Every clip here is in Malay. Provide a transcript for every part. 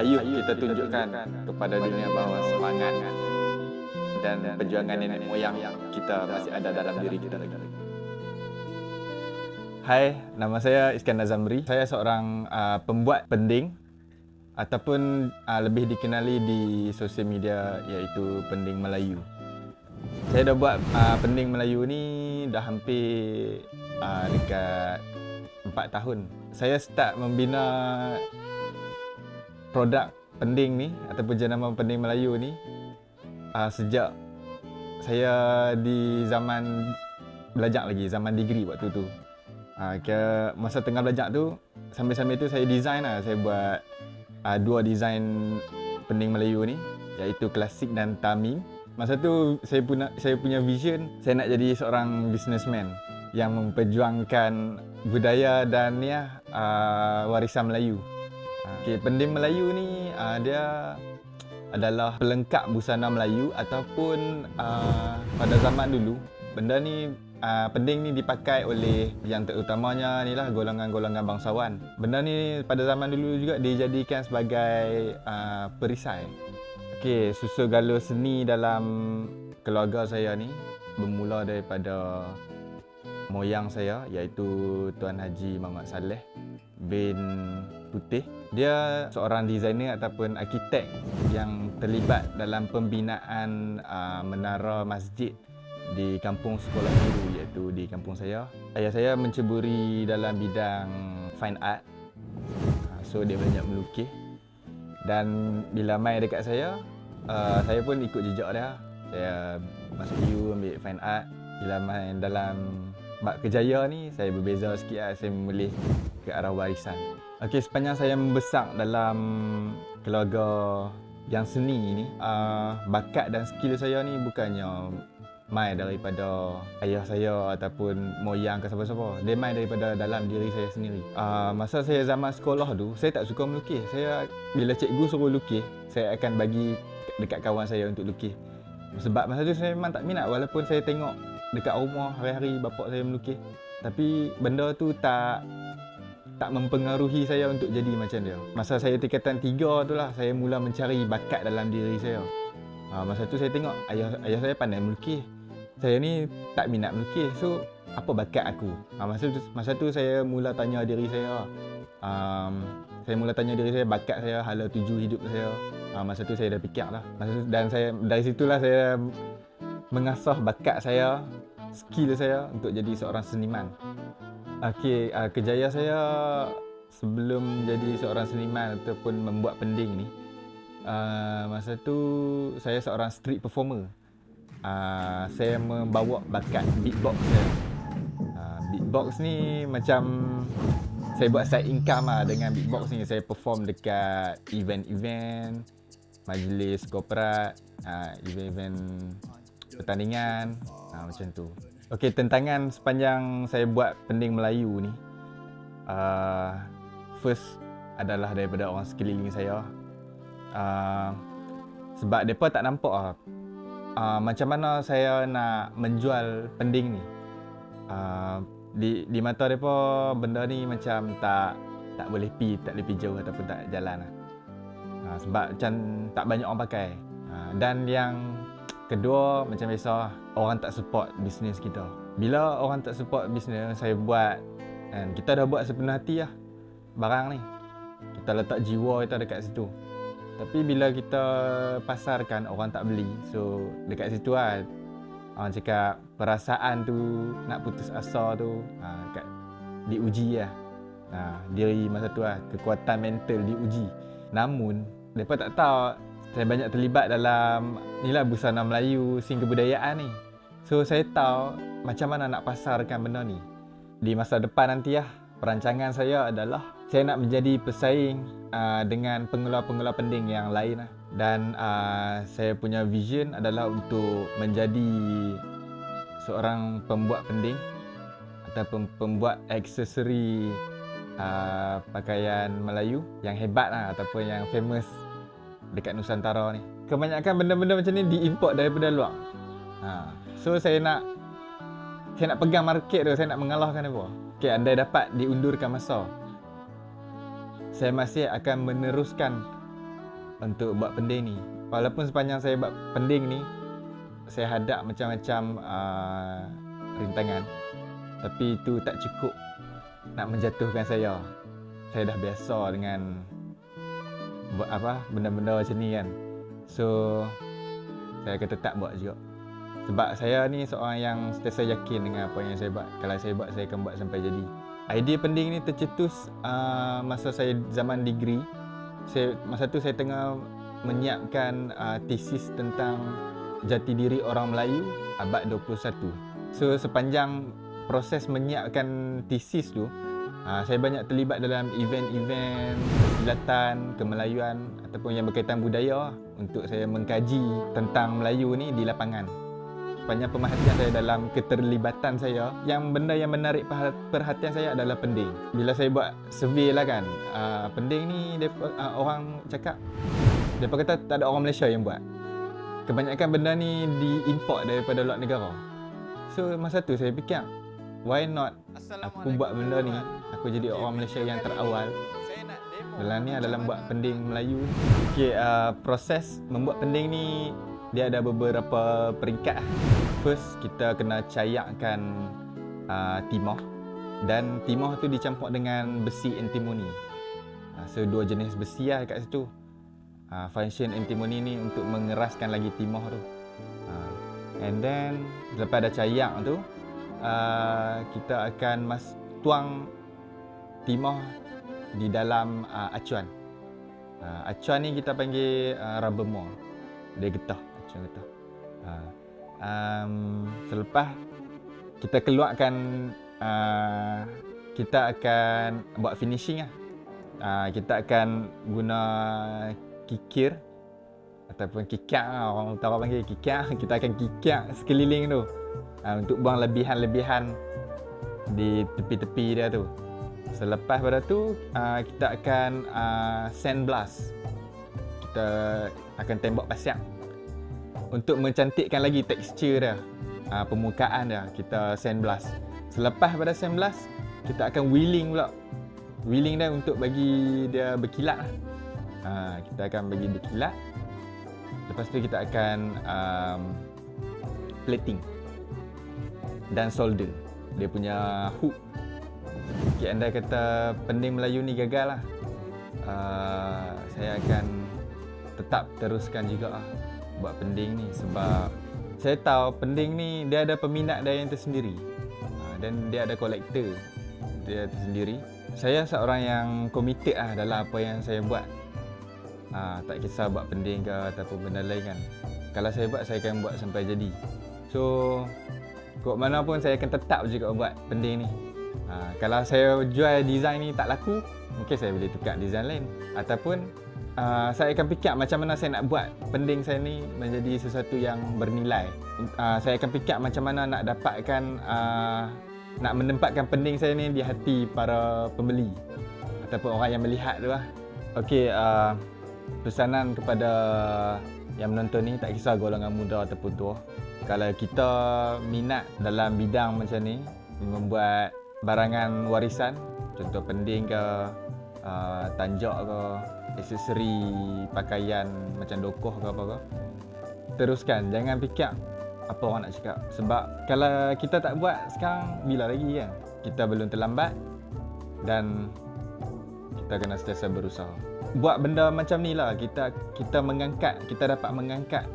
Ayuh kita tunjukkan kepada dunia bahawa semangat dan perjuangan nenek moyang kita masih ada dalam diri kita lagi. Hai, nama saya Iskandar Zamri. Saya seorang pembuat pending ataupun lebih dikenali di sosial media iaitu Pending Melayu. Saya dah buat Pending Melayu ni dah hampir dekat 4 tahun. Saya start membina produk pending ni ataupun jenama Pending Melayu ni sejak saya di zaman belajar lagi, zaman degree waktu tu. Masa tengah belajar tu, sambil-sambil tu saya design lah. Saya buat dua design Pending Melayu ni, iaitu klasik dan tamim. Masa tu saya punya vision, saya nak jadi seorang businessman yang memperjuangkan budaya dan warisan Melayu. Pending Melayu ni dia adalah pelengkap busana Melayu ataupun pada zaman dulu benda ni pending ni dipakai oleh yang terutamanya ni lah golongan-golongan bangsawan. Benda ni pada zaman dulu juga dijadikan sebagai perisai. Susul galur seni dalam keluarga saya ni bermula daripada moyang saya iaitu Tuan Haji Muhammad Saleh bin Putih. Dia seorang designer ataupun arkitek yang terlibat dalam pembinaan menara masjid di kampung sekolah guru iaitu di kampung saya. Ayah saya menceburi dalam bidang fine art. So dia banyak melukis. Dan bila mai dekat saya pun ikut jejak dia. Saya masuk U ambil fine art. Bila main dalam bab kejaya ni, saya berbeza sikit lah. Saya memilih ke arah warisan. Sepanjang saya membesar dalam keluarga yang seni ni, bakat dan skill saya ni bukannya mai daripada ayah saya ataupun moyang ke siapa-siapa. Dia mai daripada dalam diri saya sendiri. Masa saya zaman sekolah tu, saya tak suka melukis. Bila cikgu suruh lukis, saya akan bagi dekat kawan saya untuk lukis. Sebab masa tu saya memang tak minat, walaupun saya tengok dekat rumah hari-hari bapak saya melukis. Tapi benda tu tak mempengaruhi saya untuk jadi macam dia. Masa saya tingkatan 3 tu lah, saya mula mencari bakat dalam diri saya. Masa tu saya tengok ayah saya pandai melukis. Saya ni tak minat melukis. So, apa bakat aku? Masa tu saya mula tanya diri saya. Saya mula tanya diri saya bakat saya, hala tuju hidup saya. Masa tu saya dah fikir lah. Dan dari situlah saya mengasah bakat saya, skill saya untuk jadi seorang seniman. Kejaya saya sebelum jadi seorang seniman ataupun membuat pending ni, masa tu saya seorang street performer. Saya membawa bakat beatbox saya. Beatbox ni macam saya buat side income lah dengan beatbox ni. Saya perform dekat event-event, majlis korporat, event-event pertandingan, macam tu. Tentangan sepanjang saya buat Pending Melayu ni, first adalah daripada orang sekeliling saya. Sebab mereka tak nampak macam mana saya nak menjual pending ni. Di mata mereka benda ni macam tak boleh pi jauh ataupun tak jalan lah. Sebab macam tak banyak orang pakai. Dan yang kedua, macam biasa, orang tak support bisnes kita. Bila orang tak support bisnes saya buat, kan, kita dah buat sepenuh hati lah barang ni. Kita letak jiwa kita dekat situ. Tapi bila kita pasarkan, orang tak beli. So, dekat situ lah orang cakap perasaan tu, nak putus asa tu diuji lah. Diri masa tu lah, kekuatan mental diuji. Namun, mereka tak tahu saya banyak terlibat dalam busana Melayu, scene kebudayaan ni. So saya tahu macam mana nak pasarkan benda ni. Di masa depan nanti perancangan saya adalah saya nak menjadi pesaing dengan pengeluar-pengeluar pending yang lain lah. Dan saya punya vision adalah untuk menjadi seorang pembuat pending ataupun pembuat aksesori pakaian Melayu yang hebat lah, ataupun yang famous dekat Nusantara ni. Kebanyakan benda-benda macam ni diimport daripada luar. So saya nak pegang market tu, saya nak mengalahkan dia. Andai dapat diundurkan masa, saya masih akan meneruskan untuk buat pending ni. Walaupun sepanjang saya buat pending ni, saya hadap macam-macam rintangan, tapi itu tak cukup nak menjatuhkan saya. Saya dah biasa dengan buat benda-benda macam ni kan. So saya akan tetap buat juga. Sebab saya ni seorang yang sentiasa yakin dengan apa yang saya buat. Kalau saya buat, saya akan buat sampai jadi. Idea pending ni tercetus masa saya zaman degree. Masa tu saya tengah menyiapkan tesis tentang jati diri orang Melayu abad 21. So sepanjang proses menyiapkan tesis tu, saya banyak terlibat dalam event-event persilatan, kemelayuan ataupun yang berkaitan budaya untuk saya mengkaji tentang Melayu ni di lapangan. Sepanjang pemerhatian saya dalam keterlibatan saya, yang benda yang menarik perhatian saya adalah pending. Bila saya buat survey lah kan, pending ni orang cakap, mereka kata tak ada orang Malaysia yang buat. Kebanyakan benda ni diimport daripada luar negara. So masa tu saya fikir, why not aku buat benda ni, aku jadi orang Malaysia yang terawal dalam ni adalah buat pending Melayu. Okay, proses membuat pending ni dia ada beberapa peringkat. First, kita kena cayakkan timah, dan timah tu dicampur dengan besi antimoni. So dua jenis besi lah kat situ. Function antimoni ni untuk mengeraskan lagi timah tu. And then lepas dah cayak tu, kita akan tuang timah di dalam acuan. Acuan ni kita panggil rubber mold. Dia getah, acuan getah. Selepas kita keluarkan, kita akan buat finishing lah. Kita akan guna kikir ataupun kikak, orang utara panggil kikak. Kita akan kikak sekeliling tu untuk buang lebihan-lebihan di tepi-tepi dia tu. Selepas pada tu, kita akan sandblast. Kita akan tembak pasir untuk mencantikkan lagi tekstur dia, permukaan dia. Kita sandblast. Selepas pada sandblast, kita akan wheeling pula. Wheeling dia untuk bagi dia berkilat lah. Kita akan bagi berkilat. Lepas tu kita akan plating dan solder dia punya hook. Okay, anda kata pending Melayu ni gagal lah. Saya akan tetap teruskan juga lah buat pending ni, sebab saya tahu pending ni dia ada peminat dia yang tersendiri, dan dia ada kolektor dia tersendiri. Saya seorang yang committed lah dalam apa yang saya buat. Tak kisah buat pending ke ataupun benda lain kan. Kalau saya buat, saya akan buat sampai jadi. So kok mana pun saya akan tetap juga buat pending ni. Kalau saya jual design ni tak laku, mungkin saya boleh tukar design lain. Ataupun saya akan fikir macam mana saya nak buat pending saya ni menjadi sesuatu yang bernilai. Saya akan fikir macam mana nak dapatkan, nak menempatkan pending saya ni di hati para pembeli ataupun orang yang melihat tu lah. Okey, pesanan kepada yang menonton ni, tak kisah golongan muda ataupun tua. Kalau kita minat dalam bidang macam ni, membuat barangan warisan, contoh pending ke, tanjak ke, aksesori pakaian macam dokoh ke apa ke, teruskan. Jangan fikir apa orang nak cakap. Sebab kalau kita tak buat sekarang, bila lagi kan? Kita belum terlambat dan kita kena sentiasa berusaha. Buat benda macam ni lah, kita dapat mengangkat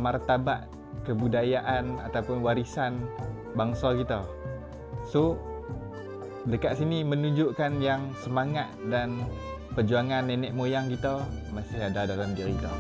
martabat kebudayaan ataupun warisan bangsa kita. So dekat sini menunjukkan yang semangat dan perjuangan nenek moyang kita masih ada dalam diri kita.